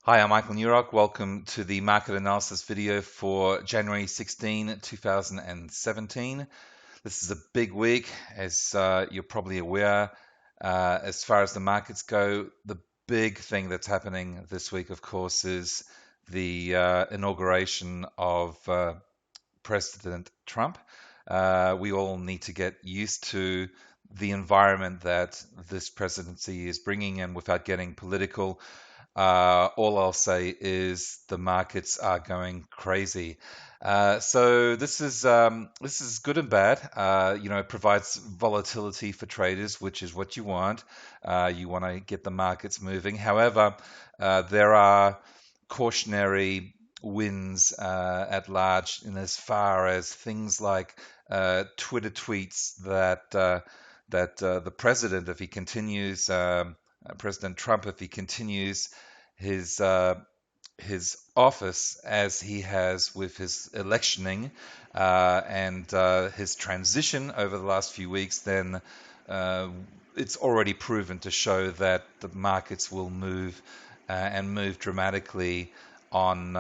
Hi, I'm Michael Newrock. Welcome to the market analysis video for January 16, 2017. This is a big week, as you're probably aware. As far as the markets go, the big thing that's happening this week, of course, is the inauguration of President Trump. We all need to get used to the environment that this presidency is bringing in without getting political. All I'll say is the markets are going crazy. So this is good and bad. It provides volatility for traders, which is what you want. You want to get the markets moving. However, there are cautionary wins at large in as far as things like Twitter tweets that the president, if he continues, President Trump, if he continues his his office as he has with his electioning and his transition over the last few weeks, then uh, it's already proven to show that the markets will move and move dramatically on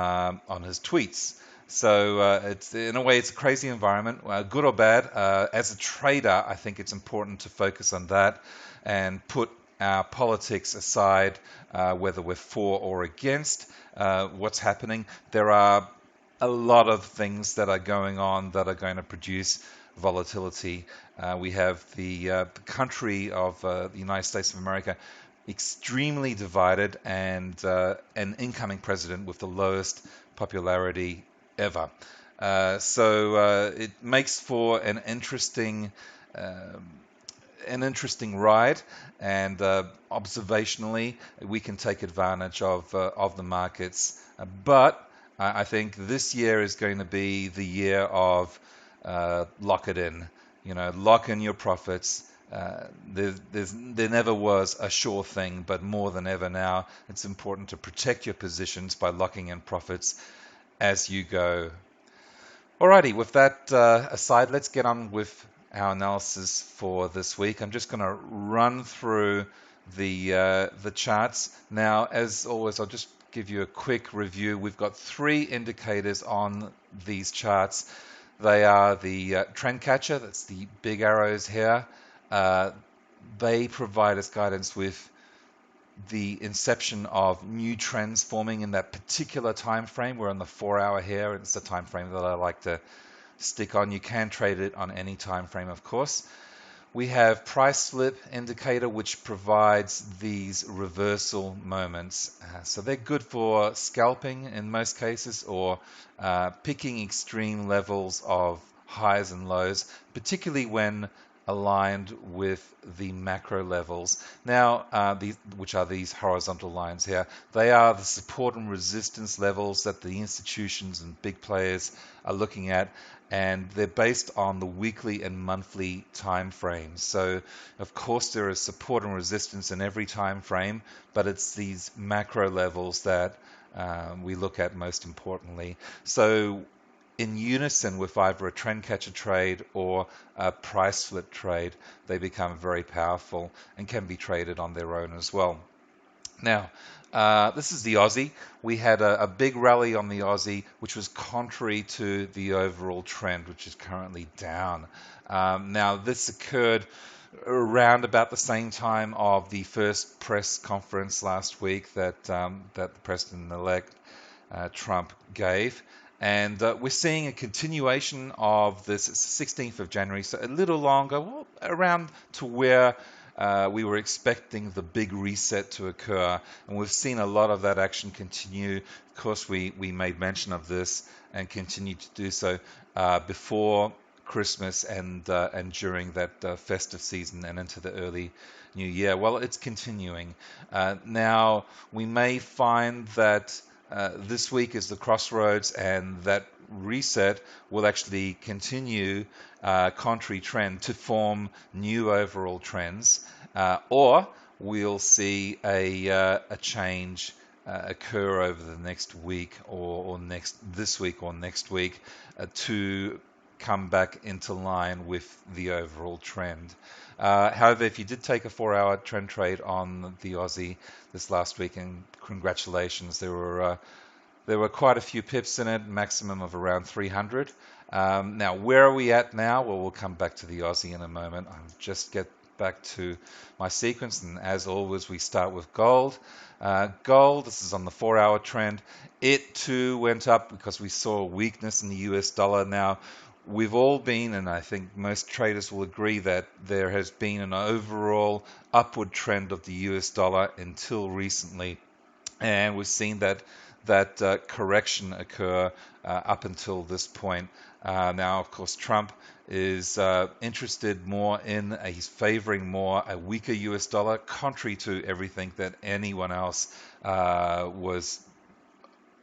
his tweets. So it's in a way it's a crazy environment, good or bad. As a trader, I think it's important to focus on that and put our politics aside, whether we're for or against what's happening. There are a lot of things that are going on that are going to produce volatility. We have the country of the United States of America extremely divided and an incoming president with the lowest popularity ever. So it makes for um an interesting ride, and observationally, we can take advantage of the markets. But I think this year is going to be the year of lock it in. Lock in your profits. There never was a sure thing, but more than ever now, it's important to protect your positions by locking in profits as you go. Alrighty, with that aside, let's get on with our analysis for this week. I'm just going to run through the charts. Now, as always, I'll just give you a quick review. We've got three indicators on these charts. They are the trend catcher, that's the big arrows here. Uh, they provide us guidance with the inception of new trends forming in that particular time frame. We're on the 4 hour here, and it's the time frame that I like to stick on. You can trade it on any time frame, of course. We have price slip indicator, which provides these reversal moments. So they're good for scalping in most cases, or picking extreme levels of highs and lows, particularly when aligned with the macro levels. Now, which are these horizontal lines here, they are the support and resistance levels that the institutions and big players are looking at, and they're based on the weekly and monthly time frames. So, of course, there is support and resistance in every time frame, but it's these macro levels that we look at most importantly. So, in unison with either a trend catcher trade or a price flip trade, they become very powerful and can be traded on their own as well. Now, this is the Aussie. We had a big rally on the Aussie, which was contrary to the overall trend, which is currently down. Now, this occurred around about the same time of the first press conference last week that the President-elect Trump gave. And we're seeing a continuation of this. It's the 16th of January, so a little longer, well, around to where we were expecting the big reset to occur. And we've seen a lot of that action continue. Of course, we made mention of this and continue to do so before Christmas and during that festive season and into the early new year. Well, it's continuing. Now, we may find that this week is the crossroads, and that reset will actually continue contrary trend to form new overall trends, or we'll see a change occur over the next week or next this week or next week to come back into line with the overall trend. However, if you did take a 4-hour trend trade on the Aussie this last week, and congratulations, there were quite a few pips in it, maximum of around 300. Now, where are we at now? Well, we'll come back to the Aussie in a moment. I'll just get back to my sequence, and as always, we start with gold. Gold, this is on the 4-hour trend. It too went up because we saw weakness in the US dollar. Now, we've all been, and I think most traders will agree that there has been an overall upward trend of the US dollar until recently, and we've seen that correction occur up until this point. Now, of course, Trump is interested more in, he's favoring more a weaker US dollar, contrary to everything that anyone else was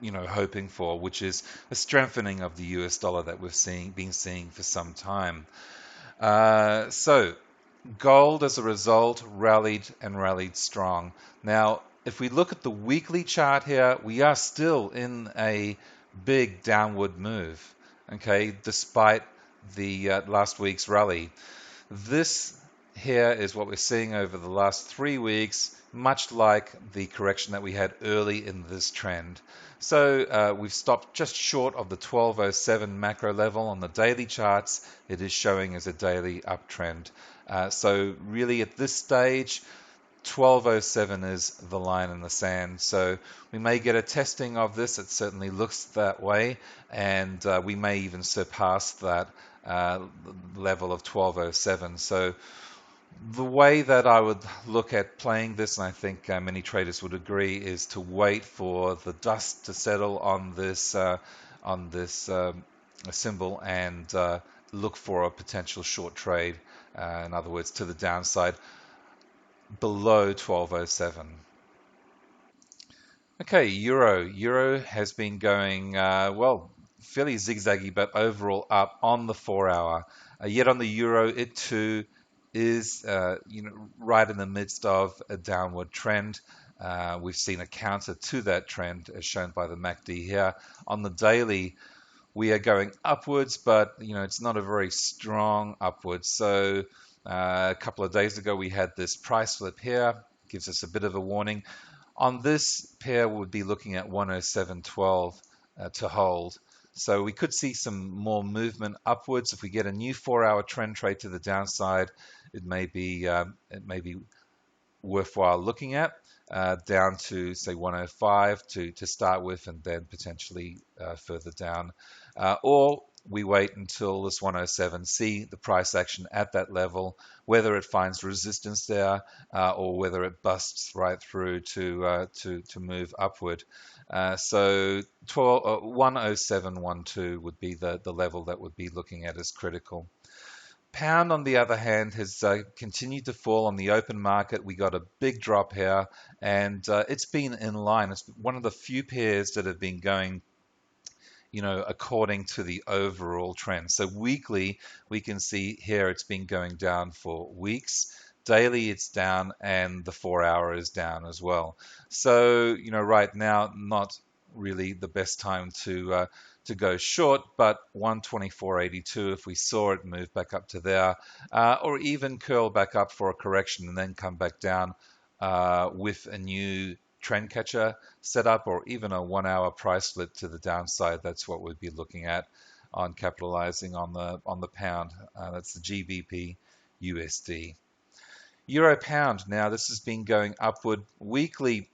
hoping for, which is a strengthening of the US dollar that we've been seeing for some time. So gold, as a result, rallied and rallied strong. Now, if we look at the weekly chart here, we are still in a big downward move, okay, despite the last week's rally. This here is what we're seeing over the last 3 weeks, much like the correction that we had early in this trend. So we've stopped just short of the 1207 macro level on the daily charts. It is showing as a daily uptrend. So really at this stage, 1207 is the line in the sand. So we may get a testing of this. It certainly looks that way, and we may even surpass that level of 1207. So the way that I would look at playing this, and I think many traders would agree, is to wait for the dust to settle on this symbol and look for a potential short trade. In other words, to the downside below 1207. Okay, Euro has been going well, fairly zigzaggy, but overall up on the 4-hour. Yet on the Euro, it too is right in the midst of a downward trend. We've seen a counter to that trend as shown by the MACD here. On the daily, we are going upwards, but it's not a very strong upwards. So a couple of days ago, we had this price flip here, gives us a bit of a warning. On this pair, we'll be looking at 107.12 to hold. So we could see some more movement upwards. If we get a new 4-hour trend trade to the downside, it may be worthwhile looking at, down to say 105 to start with, and then potentially further down. Or we wait until this 107, see the price action at that level, whether it finds resistance there or whether it busts right through to move upward. So 107.12 would be the level that would be looking at as critical. Pound, on the other hand, has continued to fall on the open market. We got a big drop here, and it's been in line. It's one of the few pairs that have been going according to the overall trend. So weekly, we can see here it's been going down for weeks. Daily, it's down, and the 4-hour is down as well. So, right now, not really the best time to go short, but 124.82, if we saw it move back up to there, or even curl back up for a correction and then come back down with a new trend catcher setup, or even a 1-hour price flip to the downside. That's what we'd be looking at on capitalizing on the pound. That's the GBP USD. Euro pound, now this has been going upward weekly.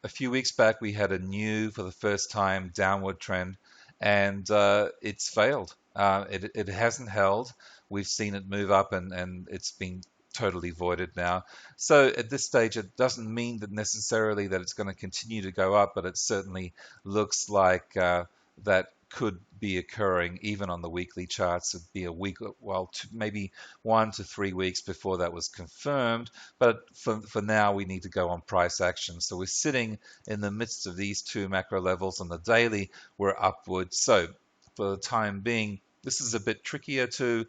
A few weeks back we had a new, for the first time, downward trend, and it's failed. It hasn't held. We've seen it move up, and it's been totally voided now. So at this stage, it doesn't mean that necessarily that it's going to continue to go up, but it certainly looks like that could be occurring even on the weekly charts. It'd be a week, well, maybe 1 to 3 weeks before that was confirmed. But for now, we need to go on price action. So we're sitting in the midst of these two macro levels. On the daily, we're upwards. So for the time being, this is a bit trickier to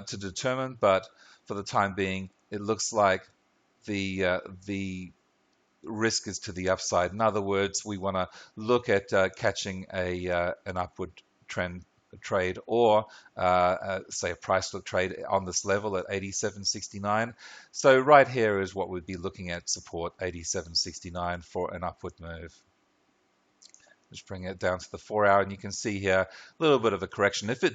determine, but for the time being, it looks like the risk is to the upside. In other words, we want to look at catching an upward trend trade, or say a price flip trade on this level at 87.69. So right here is what we'd be looking at, support 87.69 for an upward move. Just bring it down to the 4-hour, and you can see here a little bit of a correction. If it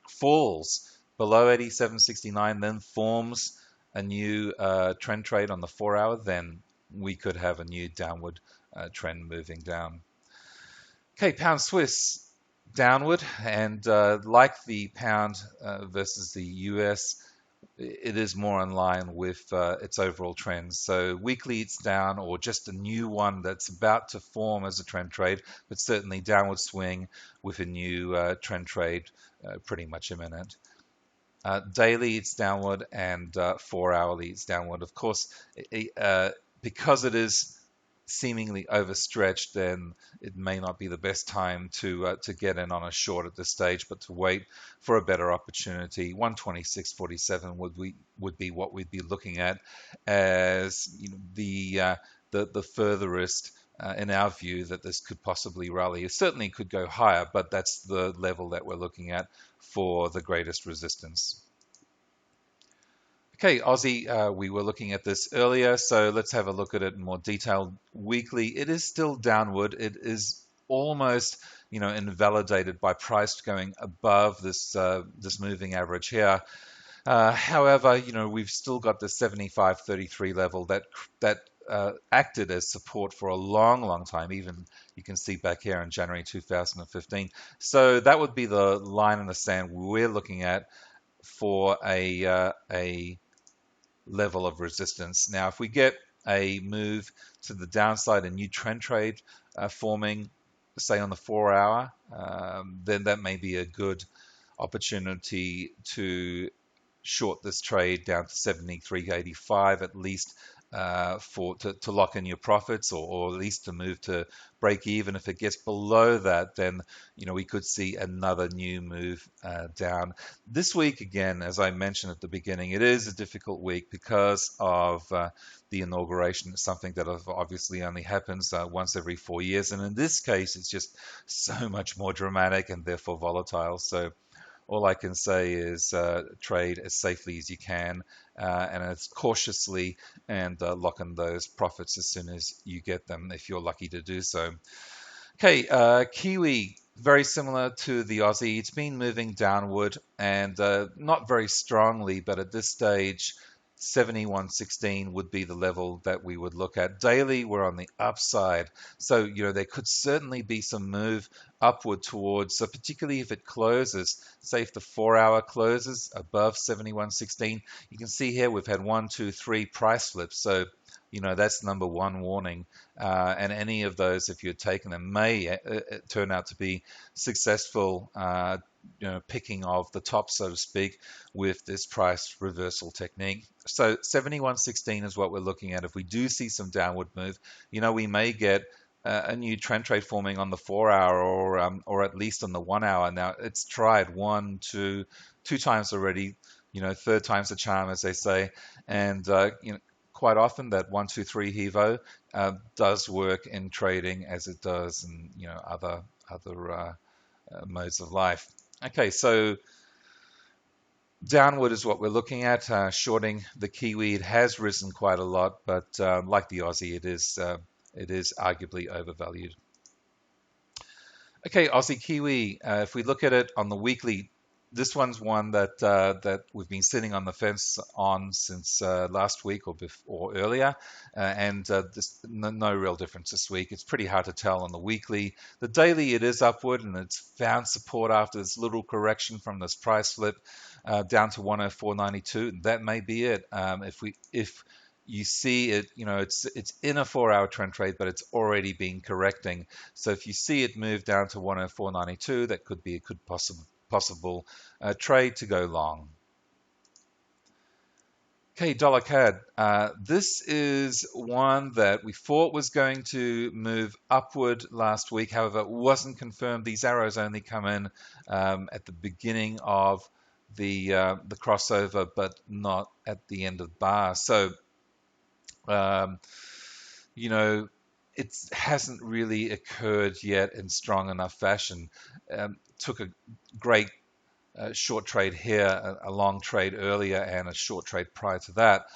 falls below 87.69, then forms a new trend trade on the 4-hour, then we could have a new downward trend moving down. Okay, pound Swiss downward, and like the pound versus the US, it is more in line with its overall trends. So weekly it's down, or just a new one that's about to form as a trend trade, but certainly downward swing with a new trend trade pretty much imminent. Daily it's downward, and 4-hourly it's downward. Of course, because it is seemingly overstretched, then it may not be the best time to get in on a short at this stage, but to wait for a better opportunity. 126.47 would be what we'd be looking at as, you know, the furthest in our view that this could possibly rally. It certainly could go higher, but that's the level that we're looking at for the greatest resistance. Okay, Aussie, we were looking at this earlier, so let's have a look at it in more detail. Weekly, it is still downward. It is almost, you know, invalidated by price going above this this moving average here. However, you know, we've still got the 75.33 level that acted as support for a long time. Even you can see back here in January 2015. So that would be the line in the sand we're looking at for a level of resistance. Now, if we get a move to the downside, a new trend trade forming, say on the 4-hour, then that may be a good opportunity to short this trade down to 73.85 at least, to lock in your profits, or at least to move to break even. If it gets below that, then, you know, we could see another new move down. This week, again, as I mentioned at the beginning, it is a difficult week because of the inauguration. It's something that obviously only happens once every 4 years, and in this case, it's just so much more dramatic and therefore volatile. So all I can say is trade as safely as you can, and as cautiously, and lock in those profits as soon as you get them, if you're lucky to do so. Okay, Kiwi, very similar to the Aussie. It's been moving downward, and not very strongly, but at this stage, 71.16 would be the level that we would look at. Daily, we're on the upside. So, you know, there could certainly be some move upward towards, so particularly if it closes, say if the 4-hour closes above 71.16, you can see here we've had 1, 2, 3 price flips. So, you know, that's number one warning. And any of those, if you're taking them, may turn out to be successful, you know, picking of the top, so to speak, with this price reversal technique. So 71.16 is what we're looking at. If we do see some downward move, you know, we may get a new trend trade forming on the 4-hour, or at least on the 1-hour. Now, it's tried two times already, you know, third time's the charm, as they say, and you know, quite often that 1, 2, 3 HIVO does work in trading as it does in, you know, other modes of life. Okay, so downward is what we're looking at. Shorting the Kiwi, it has risen quite a lot, but like the Aussie, it is arguably overvalued. Okay, Aussie Kiwi. If we look at it on the weekly, this one's one that we've been sitting on the fence on since last week or earlier, and no real difference this week. It's pretty hard to tell on the weekly. The daily, it is upward, and it's found support after this little correction from this price flip down to 104.92. That may be it. If you see it, you know, it's in a 4-hour trend trade, but it's already been correcting. So if you see it move down to 104.92, that could be a good possible trade to go long. Okay, dollar CAD. This is one that we thought was going to move upward last week. However, it wasn't confirmed. These arrows only come in at the beginning of the crossover, but not at the end of the bar. So, you know, it hasn't really occurred yet in strong enough fashion. Took a great short trade here, a long trade earlier, and a short trade prior to that.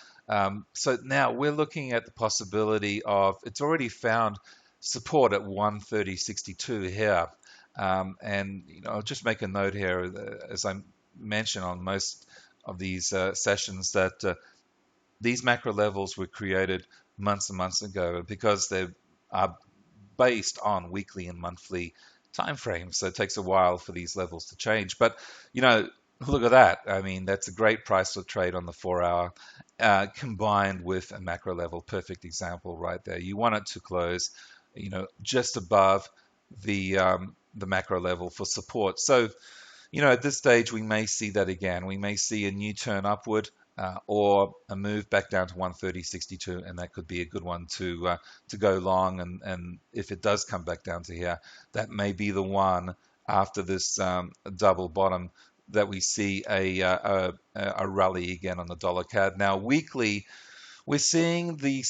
So now we're looking at the possibility of it's already found support at 130.62 here. And I'll just make a note here, as I mentioned on most of these sessions, that these macro levels were created months and months ago because they are based on weekly and monthly time frames. So it takes a while for these levels to change. But look at that. I mean, that's a great price to trade on the 4 hour, combined with a macro level. Perfect example right there. You want it to close, just above the macro level for support. So at this stage, we may see that again. We may see a new turn upward, or a move back down to 130.62, and that could be a good one to go long. And if it does come back down to here, that may be the one after this double bottom that we see a rally again on the dollar CAD. Now, weekly, we're seeing the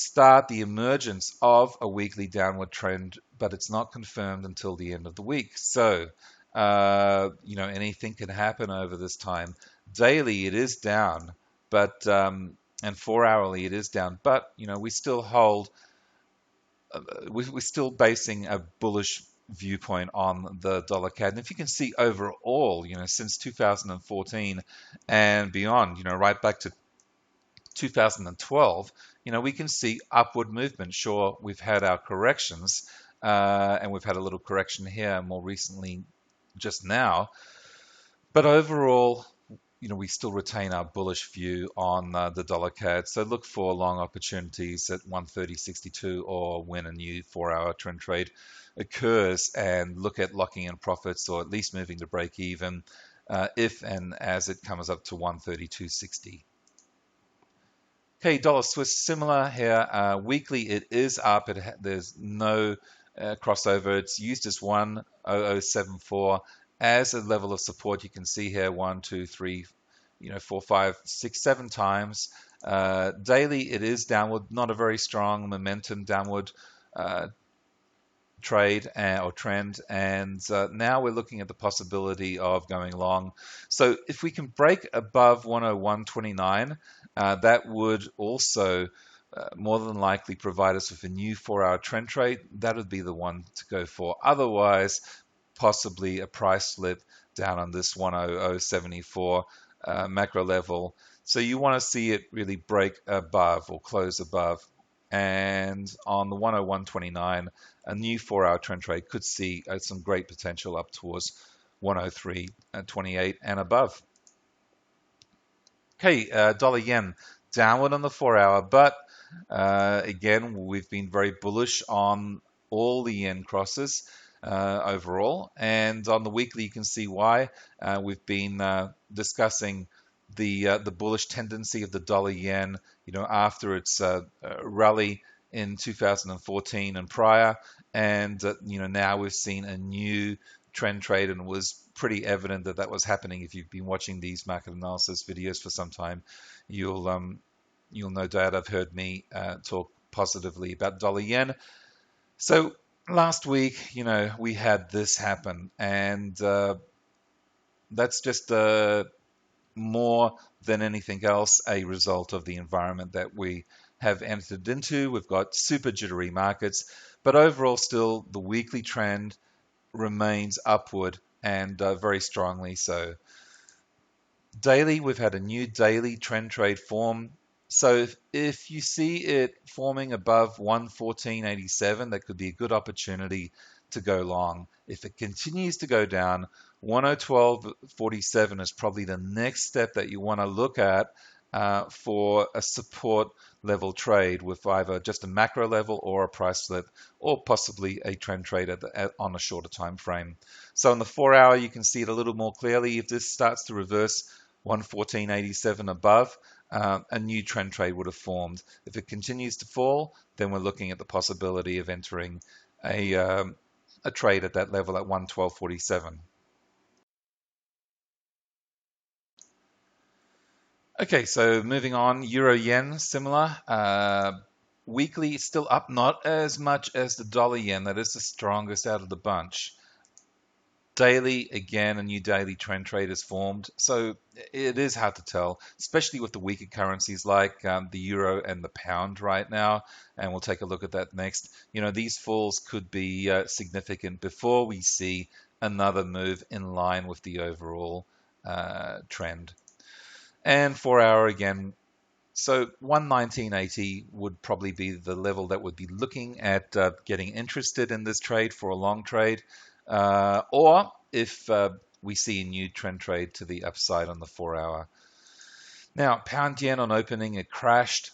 emergence of a weekly downward trend, but it's not confirmed until the end of the week. So, anything can happen over this time. Daily, it is down, but and 4 hourly, it is down. But we still hold, we're still basing a bullish viewpoint on the dollar CAD. And if you can see overall, since 2014 and beyond, right back to 2012, we can see upward movement. Sure, we've had our corrections, and we've had a little correction here more recently just now. But overall, we still retain our bullish view on the dollar CAD. So look for long opportunities at 130.62, or when a new 4 hour trend trade occurs, and look at locking in profits, or at least moving to break even, if and as it comes up to 132.60. Okay, dollar Swiss, similar here. Weekly, it is up. There's no crossover. It's used as 10074 as a level of support. You can see here 1, 2, 3, 4, 5, 6, 7 times. Daily, it is downward, not a very strong momentum downward trade or trend, and now we're looking at the possibility of going long. So if we can break above 101.29, that would also more than likely provide us with a new 4 hour trend trade. That would be the one to go for. Otherwise, possibly a price slip down on this 100.74 macro level. So you want to see it really break above or close above. And on the 101.29, a new 4 hour trend trade could see some great potential up towards 103.28 and above. Okay, dollar yen downward on the 4 hour, but again, we've been very bullish on all the yen crosses overall. And on the weekly, you can see why. We've been discussing the bullish tendency of the dollar yen, after its rally in 2014 and prior, and now we've seen a new trend trade, and it was pretty evident that that was happening. If you've been watching these market analysis videos for some time, you'll no doubt have heard me talk positively about dollar yen. So last week, we had this happen, and that's just more than anything else a result of the environment that we have entered into. We've got super jittery markets, but overall still the weekly trend remains upward, and very strongly so. Daily, we've had a new daily trend trade form. So if you see it forming above 114.87, that could be a good opportunity to go long. If it continues to go down, 102.47 is probably the next step that you want to look at for a support level trade, with either just a macro level or a price slip, or possibly a trend trade on a shorter time frame. So on the 4 hour, you can see it a little more clearly. If this starts to reverse 114.87 above, a new trend trade would have formed. If it continues to fall, then we're looking at the possibility of entering a trade at that level at 112.47. Okay, so moving on, Euro Yen, similar. weekly it's still up, not as much as the dollar yen. That is the strongest out of the bunch. Daily, again, a new daily trend trade is formed. So it is hard to tell, especially with the weaker currencies like the euro and the pound right now. And we'll take a look at that next. You know, these falls could be significant before we see another move in line with the overall trend. And 4 hour again. So 119.80 would probably be the level that would be looking at getting interested in this trade for a long trade, or if we see a new trend trade to the upside on the 4 hour. Now, pound yen on opening, it crashed.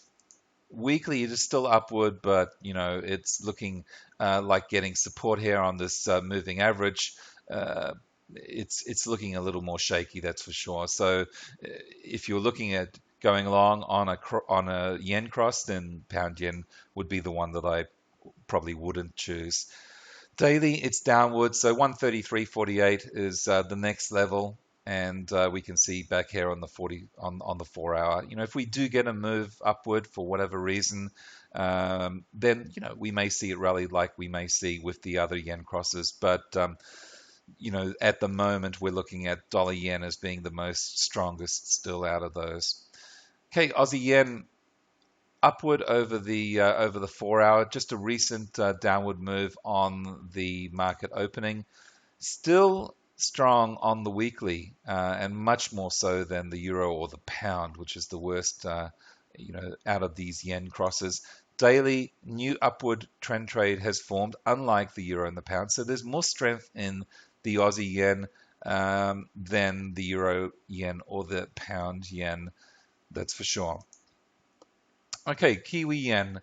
Weekly, it is still upward, but you know it's looking like getting support here on this moving average. Uh, it's looking a little more shaky, that's for sure. So if you're looking at going long on a yen cross, then pound yen would be the one that I probably wouldn't choose. Daily, it's downward, so 133.48 is the next level, and we can see back here on the 40 on the 4 hour. You know, if we do get a move upward for whatever reason, then you know we may see it rally like we may see with the other yen crosses, but you know, at the moment we're looking at dollar yen as being the most strongest still out of those. Okay, Aussie yen upward over the 4 hour, just a recent downward move on the market opening. Still strong on the weekly, and much more so than the euro or the pound, which is the worst, you know, out of these yen crosses. Daily, new upward trend trade has formed, unlike the euro and the pound. So there's more strength in the Aussie yen than the euro yen or the pound yen, that's for sure. Okay, Kiwi yen.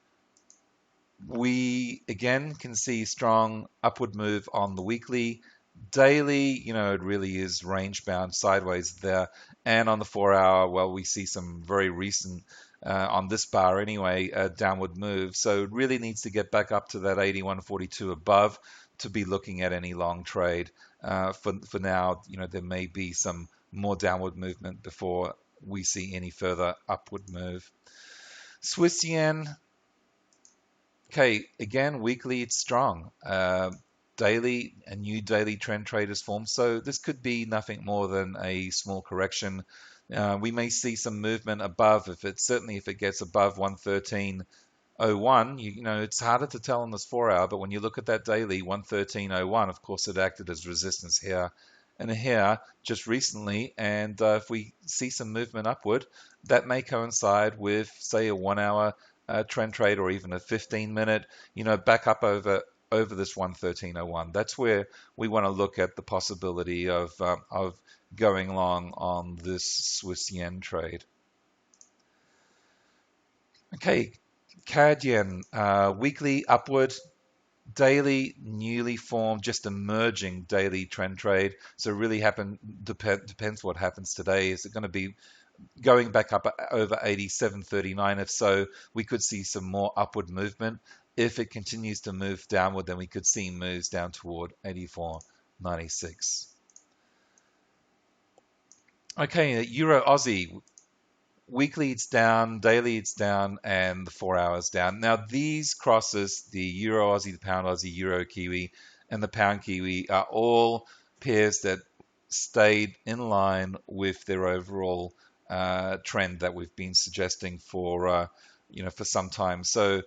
We again can see strong upward move on the weekly. Daily, you know, it really is range bound sideways there. And on the 4 hour, well, we see some very recent, on this bar anyway, downward move. So it really needs to get back up to that 81.42 above to be looking at any long trade. For now, you know, there may be some more downward movement before we see any further upward move. Swiss yen, okay, again, weekly it's strong. Daily, a new daily trend trade is formed, so this could be nothing more than a small correction. We may see some movement above, certainly if it gets above 113.01. You know, it's harder to tell on this 4 hour, but when you look at that daily 113.01, of course, it acted as resistance here and here just recently. And if we see some movement upward, that may coincide with, say, a 1 hour trend trade or even a 15-minute, you know, back up over this 113.01. That's where we want to look at the possibility of going long on this Swiss yen trade. Okay, CAD yen, weekly upward, daily newly formed, just emerging daily trend trade. So really depends what happens today. Is it going to be going back up over 87.39? If so, we could see some more upward movement. If it continues to move downward, then we could see moves down toward 84.96. Okay, Euro Aussie. Weekly it's down, daily it's down, and the 4 hours down. Now these crosses, the Euro Aussie, the Pound Aussie, Euro Kiwi, and the Pound Kiwi, are all pairs that stayed in line with their overall trend that we've been suggesting for for some time. So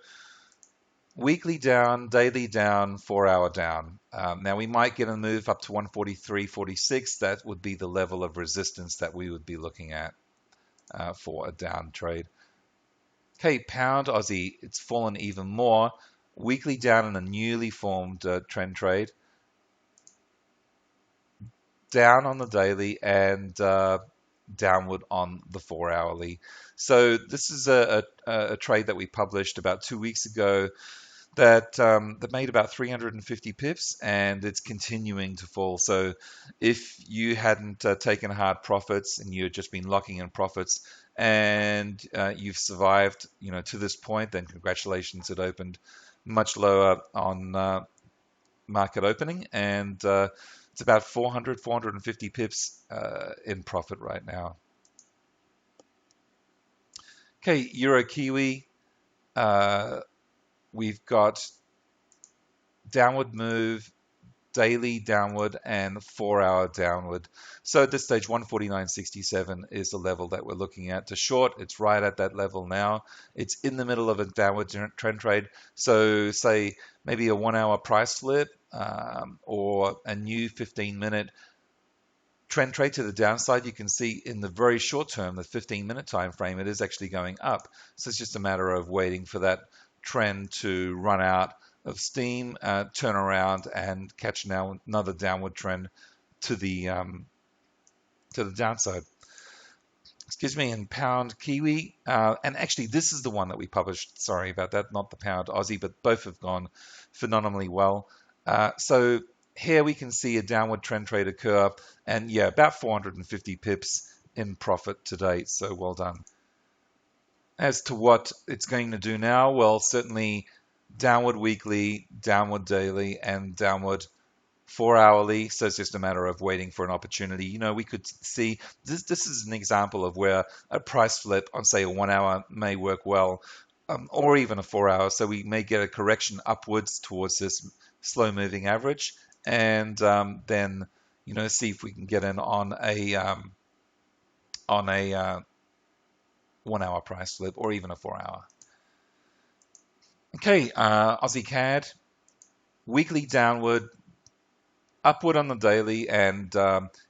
weekly down, daily down, 4 hour down. Now we might get a move up to 143.46. That would be the level of resistance that we would be looking at for a down trade. Okay, Pound Aussie, it's fallen even more. Weekly down in a newly formed trend trade. Down on the daily and downward on the 4 hourly. So this is a trade that we published about 2 weeks ago that made about 350 pips, and it's continuing to fall. So if you hadn't taken hard profits and you've just been locking in profits and you've survived, you know, to this point, then congratulations. It opened much lower on market opening, and it's about 450 pips in profit right now. Okay, Euro Kiwi. we've got downward move, daily downward, and 4-hour downward. So at this stage, 149.67 is the level that we're looking at. To short, it's right at that level now. It's in the middle of a downward trend trade. So say maybe a 1-hour price flip or a new 15-minute trend trade to the downside. You can see in the very short term, the 15-minute time frame, it is actually going up. So it's just a matter of waiting for that trend to run out of steam, turn around and catch now another downward trend to the downside. Excuse me, in pound Kiwi, and actually this is the one that we published. Sorry about that, not the pound Aussie, but both have gone phenomenally well. So here we can see a downward trend trade occur, and yeah, about 450 pips in profit to date. So well done. As to what it's going to do now, well, certainly downward weekly, downward daily, and downward 4-hourly. So it's just a matter of waiting for an opportunity. You know, we could see this is an example of where a price flip on, say, a 1-hour may work well, or even a 4-hour. So we may get a correction upwards towards this slow moving average, and then, you know, see if we can get in on a 1-hour price flip or even a 4-hour. Okay, Aussie CAD, weekly downward, upward on the daily, and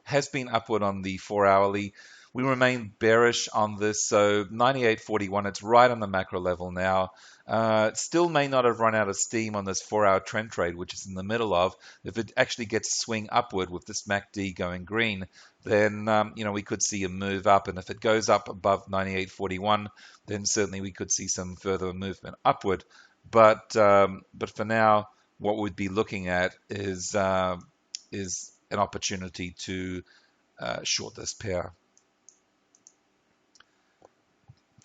has been upward on the 4-hourly. We remain bearish on this, so 98.41, it's right on the macro level now. It still may not have run out of steam on this 4-hour trend trade, which is in the middle of. If it actually gets to swing upward with this MACD going green, then you know, we could see a move up, and if it goes up above 98.41, then certainly we could see some further movement upward. But for now, what we'd be looking at is an opportunity to short this pair.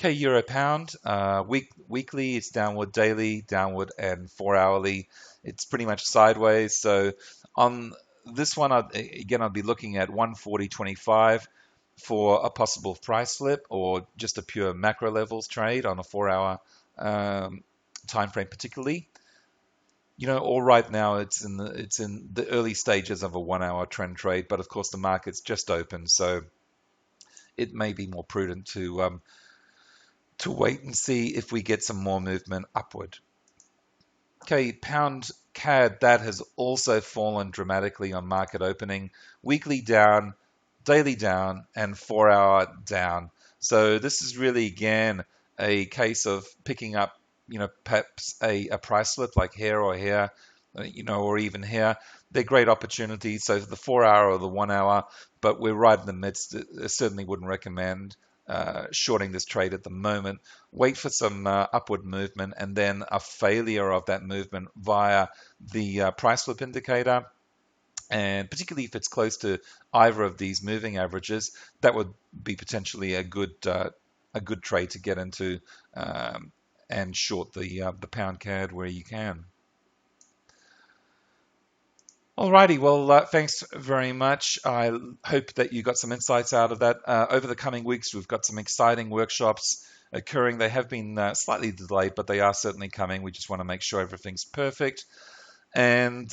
Okay, Euro Pound, weekly it's downward, daily downward, and 4-hourly it's pretty much sideways. So on this one, I'd be looking at 140.25 for a possible price flip, or just a pure macro levels trade on a 4-hour time frame, particularly. You know, all right now it's in the early stages of a 1-hour trend trade, but of course the market's just open, so it may be more prudent to wait and see if we get some more movement upward. Okay, pound CAD, that has also fallen dramatically on market opening. Weekly down, daily down, and 4-hour down. So this is really, again, a case of picking up, you know, perhaps a price slip like here or here, you know, or even here. They're great opportunities. So the 4-hour or the 1-hour, but we're right in the midst. I certainly wouldn't recommend shorting this trade at the moment. Wait for some upward movement, and then a failure of that movement via the price flip indicator. And particularly if it's close to either of these moving averages, that would be potentially a good trade to get into and short the pound CAD where you can. Alrighty, well, thanks very much. I hope that you got some insights out of that. Over the coming weeks, we've got some exciting workshops occurring. They have been slightly delayed, but they are certainly coming. We just want to make sure everything's perfect. And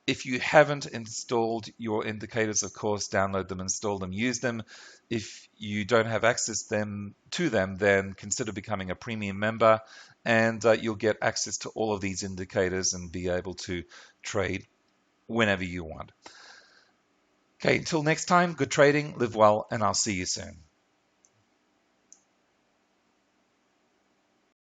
if you haven't installed your indicators, of course, download them, install them, use them. If you don't have access to them, then consider becoming a premium member, and you'll get access to all of these indicators and be able to trade whenever you want. Okay, until next time, good trading, live well, and I'll see you soon.